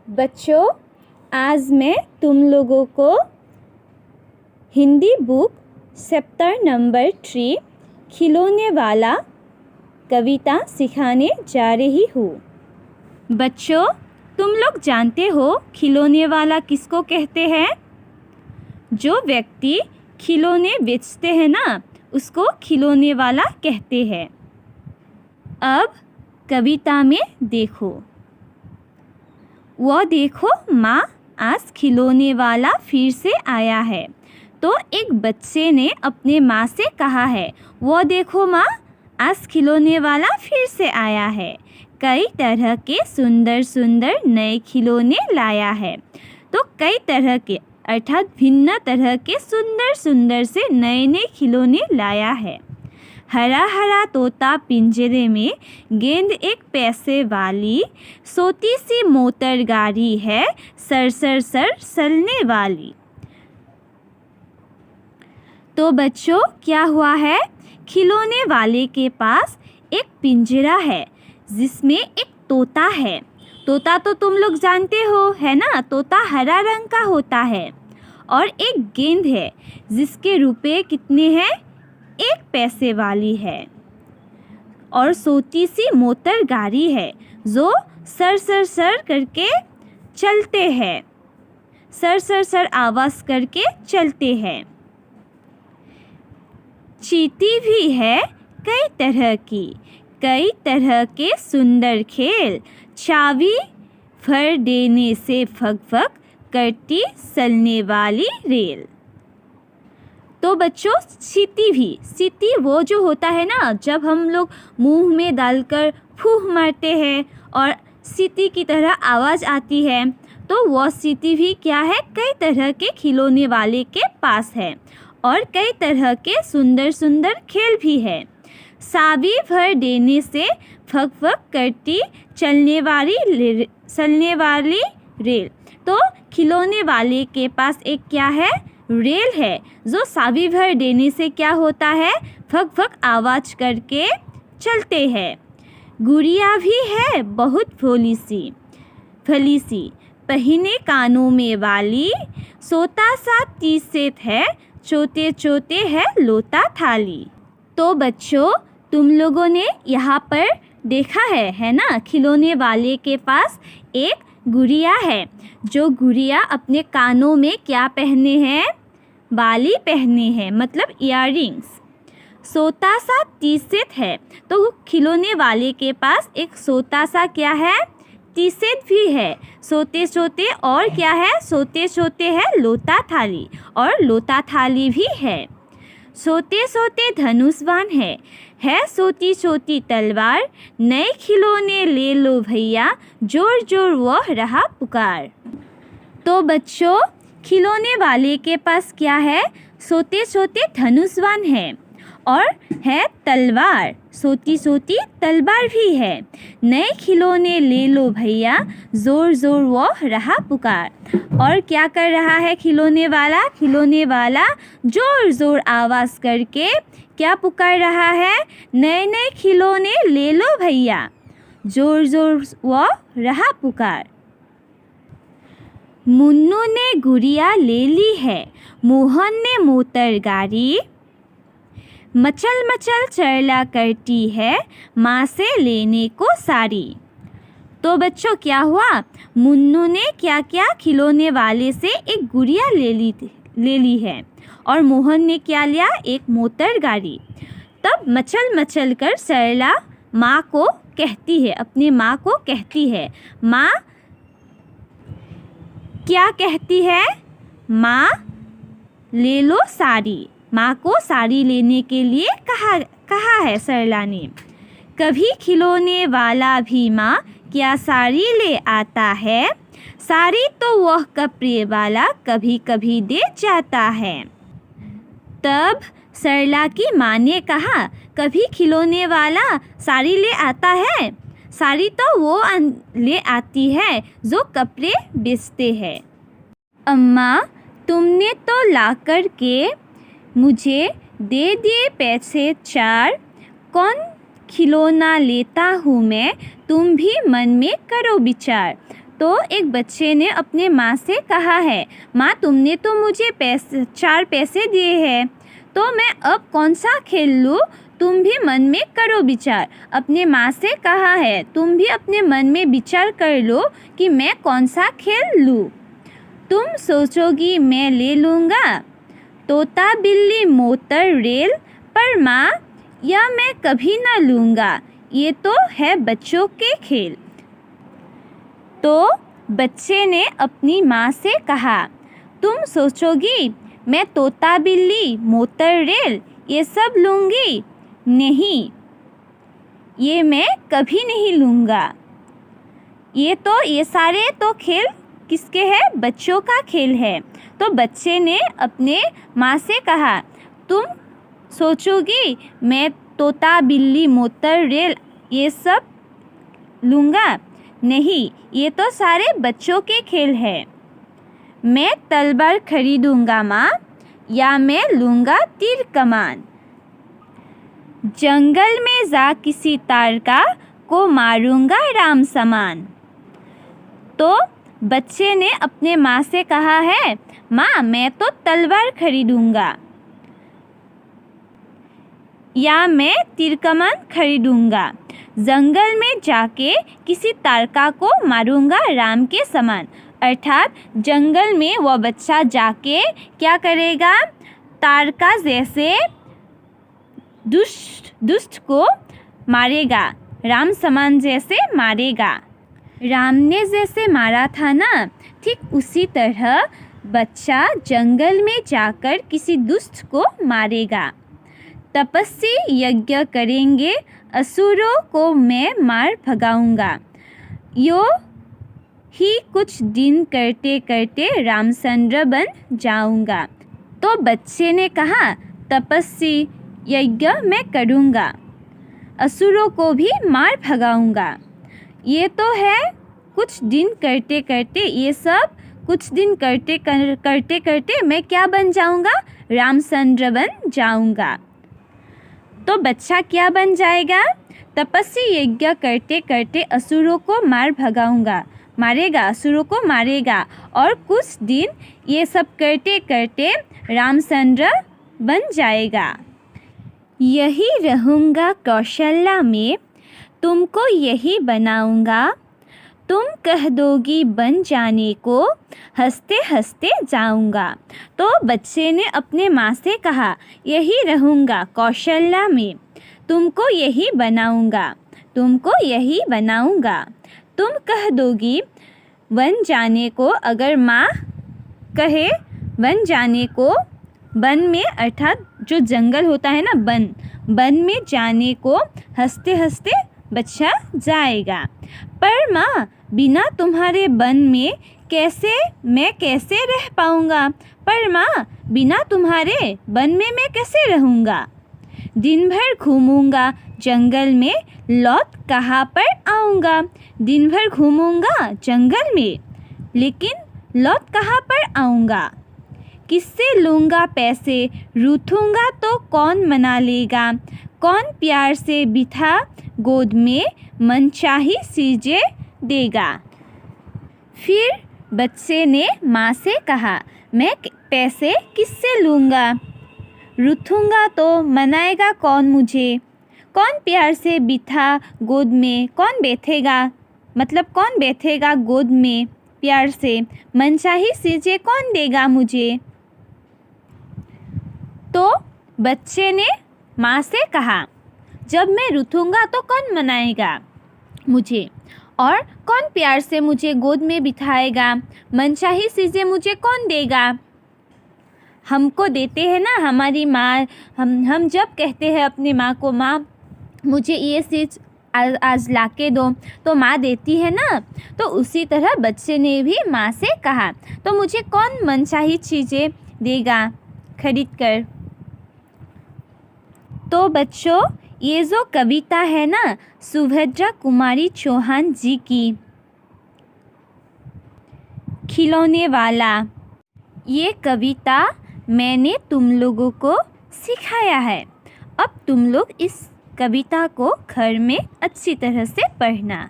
बच्चों, आज मैं तुम लोगों को हिंदी बुक चैप्टर नंबर 3 खिलौने वाला कविता सिखाने जा रही हूँ। बच्चों, तुम लोग जानते हो खिलौने वाला किसको कहते हैं? जो व्यक्ति खिलौने बेचते हैं ना, उसको खिलौने वाला कहते हैं। अब कविता में देखो, वो देखो माँ, आज खिलौने वाला फिर से आया है। तो एक बच्चे ने अपने माँ से कहा है, वो देखो माँ, आज खिलौने वाला फिर से आया है। कई तरह के सुंदर सुंदर नए खिलौने लाया है। तो कई तरह के अर्थात भिन्न तरह के सुंदर सुंदर से नए नए खिलौने लाया है। हरा हरा तोता पिंजरे में, गेंद एक पैसे वाली, सोती सी मोटर गाड़ी है, सर सर सर चलने वाली। तो बच्चों, क्या हुआ है? खिलौने वाले के पास एक पिंजरा है जिसमें एक तोता है। तोता तो तुम लोग जानते हो, है ना? तोता हरा रंग का होता है। और एक गेंद है जिसके रुपए कितने हैं? 1 पैसे वाली है। और सोती सी मोटर गाड़ी है जो सर सर सर करके चलते हैं, सर सर सर आवाज़ करके चलते हैं। चींटी भी है कई तरह की, कई तरह के सुंदर खेल, चाबी भर देने से फक फक करती चलने वाली रेल। तो बच्चों, सीटी वो जो होता है ना, जब हम लोग मुंह में डालकर फूंक मारते हैं और सीटी की तरह आवाज़ आती है, तो वो सीटी भी क्या है? कई तरह के खिलौने वाले के पास है। और कई तरह के सुंदर सुंदर खेल भी है। चाबी भर देने से फक फक करती चलने वाली रेल। तो खिलौने वाले के पास एक क्या है? रेल है, जो चाबी भर देने से क्या होता है? फक फक आवाज़ करके चलते हैं। गुड़िया भी है बहुत भोली सी, पहने कानों में वाली, सोता सा तीसेत है, छोटे छोटे है लोटा थाली। तो बच्चों, तुम लोगों ने यहाँ पर देखा है ना? खिलौने वाले के पास एक गुड़िया है। जो गुड़िया अपने कानों में क्या पहने हैं? बाली पहने हैं, मतलब इयररिंग्स। सोता सा तीसेत है। तो खिलौने वाले के पास एक सोता सा क्या है? तीसेत भी है। सोते सोते और क्या है? सोते सोते है लोटा थाली, और लोटा थाली भी है। सोते सोते धनुषबाण है सोती सोती तलवार, नए खिलौने ले लो भैया, जोर जोर वो रहा पुकार। तो बच्चों, खिलौने वाले के पास क्या है? सोते सोते धनुषबाण है और है तलवार, सोती सोती तलवार भी है। नए खिलौने ले लो भैया, जोर जोर वो रहा पुकार। और क्या कर रहा है खिलौने वाला? खिलौने वाला जोर जोर आवाज़ करके क्या पुकार रहा है? नए नए खिलौने ले लो भैया, जोर जोर वो रहा पुकार। मुन्नू ने गुड़िया ले ली है, मोहन ने मोटर गाड़ी, मचल मचल चरला करती है, माँ से लेने को साड़ी। तो बच्चों, क्या हुआ? मुन्नू ने क्या किया? खिलौने वाले से एक गुड़िया ले ली है। और मोहन ने क्या लिया? एक मोटर गाड़ी। तब मचल मचल कर सरला माँ को कहती है, अपने माँ को कहती है। माँ क्या कहती है? माँ ले लो साड़ी। माँ को साड़ी लेने के लिए कहा है सरला ने। कभी खिलौने वाला भी माँ क्या साड़ी ले आता है, साड़ी तो वह कपड़े वाला कभी कभी दे जाता है। तब सरला की माँ ने कहा, कभी खिलौने वाला साड़ी ले आता है, साड़ी तो वो ले आती है जो कपड़े बेचते हैं। अम्मा, तुमने तो ला कर के मुझे दे दिए पैसे 4, कौन खिलौना लेता हूँ मैं, तुम भी मन में करो विचार। तो एक बच्चे ने अपने माँ से कहा है, माँ तुमने तो मुझे 4 पैसे दिए हैं, तो मैं अब कौन सा खेल लूँ? तुम भी मन में करो विचार। अपने माँ से कहा है, तुम भी अपने मन में विचार कर लो कि मैं कौन सा खेल लूँ। तुम सोचोगी मैं ले लूँगा तोता बिल्ली मोटर रेल, पर माँ यह मैं कभी ना लूँगा, ये तो है बच्चों के खेल। तो बच्चे ने अपनी माँ से कहा, तुम सोचोगी मैं तोता बिल्ली मोटर रेल ये सब लूँगी? नहीं, ये मैं कभी नहीं लूँगा। ये सारे तो खेल किसके हैं? बच्चों का खेल है। तो बच्चे ने अपने माँ से कहा, तुम सोचोगी मैं तोता बिल्ली मोटर रेल ये सब लूँगा? नहीं, ये तो सारे बच्चों के खेल है। मैं तलवार खरीदूँगा माँ, या मैं लूँगा तीर कमान। जंगल में जा किसी तारका को मारूँगा राम समान। तो बच्चे ने अपने माँ से कहा है, माँ मैं तो तलवार खरीदूँगा, या मैं तीर कमान खरीदूँगा। जंगल में जाके किसी तारका को मारूँगा राम के समान। अर्थात जंगल में वह बच्चा जाके क्या करेगा? तारका जैसे दुष्ट को मारेगा, राम समान जैसे मारेगा। राम ने जैसे मारा था ना, ठीक उसी तरह बच्चा जंगल में जाकर किसी दुष्ट को मारेगा। तपस्वी यज्ञ करेंगे, असुरों को मैं मार भगाऊंगा। यो ही कुछ दिन करते करते रामचंद्र बन जाऊंगा। तो बच्चे ने कहा, तपस्वी यज्ञ मैं करूंगा, असुरों को भी मार भगाऊंगा। ये तो है कुछ दिन करते करते, ये सब कुछ दिन करते करते मैं क्या बन जाऊंगा? रामचंद्र बन जाऊंगा। तो बच्चा क्या बन जाएगा? तपस्वी यज्ञ करते करते असुरों को मार भगाऊंगा, मारेगा, असुरों को मारेगा, और कुछ दिन ये सब करते करते रामचंद्र बन जाएगा। यही रहूँगा कौशल्या में, तुमको यही बनाऊंगा। तुम कह दोगी बन जाने को, हंसते हंसते जाऊंगा। तो बच्चे ने अपने माँ से कहा, यही रहूँगा कौशल्या में, तुमको यही बनाऊंगा, तुमको यही बनाऊंगा। तुम कह दोगी बन जाने को। अगर माँ कहे बन जाने को, वन में अर्थात जो जंगल होता है ना, वन में जाने को हंसते हंसते बच्चा जाएगा। पर माँ बिना तुम्हारे वन में मैं कैसे रह पाऊँगा? पर माँ बिना तुम्हारे वन में मैं कैसे रहूँगा? दिन भर घूमूंगा जंगल में, लौट कहाँ पर आऊँगा? दिन भर घूमूंगा जंगल में, लेकिन लौट कहाँ पर आऊँगा? किससे लूँगा पैसे? रूठूंगा तो कौन मना लेगा? कौन प्यार से बिठा गोद में मनचाही चीजें देगा? फिर बच्चे ने माँ से कहा, मैं पैसे किससे लूँगा? रूठूंगा तो मनाएगा कौन मुझे? कौन प्यार से बिठा गोद में, कौन बैठेगा? मतलब कौन बैठेगा गोद में प्यार से? मनचाही चीजें कौन देगा मुझे? तो बच्चे ने माँ से कहा, जब मैं रूठूंगा तो कौन मनाएगा मुझे, और कौन प्यार से मुझे गोद में बिठाएगा? मनचाही चीज़ें मुझे कौन देगा? हमको देते हैं ना हमारी माँ। हम जब कहते हैं अपनी माँ को, माँ मुझे ये चीज़ आज ला के दो, तो माँ देती है ना। तो उसी तरह बच्चे ने भी माँ से कहा, तो मुझे कौन मनचाही चीज़ें देगा खरीद कर? तो बच्चों, ये जो कविता है ना, सुभद्रा कुमारी चौहान जी की खिलौने वाला, ये कविता मैंने तुम लोगों को सिखाया है। अब तुम लोग इस कविता को घर में अच्छी तरह से पढ़ना।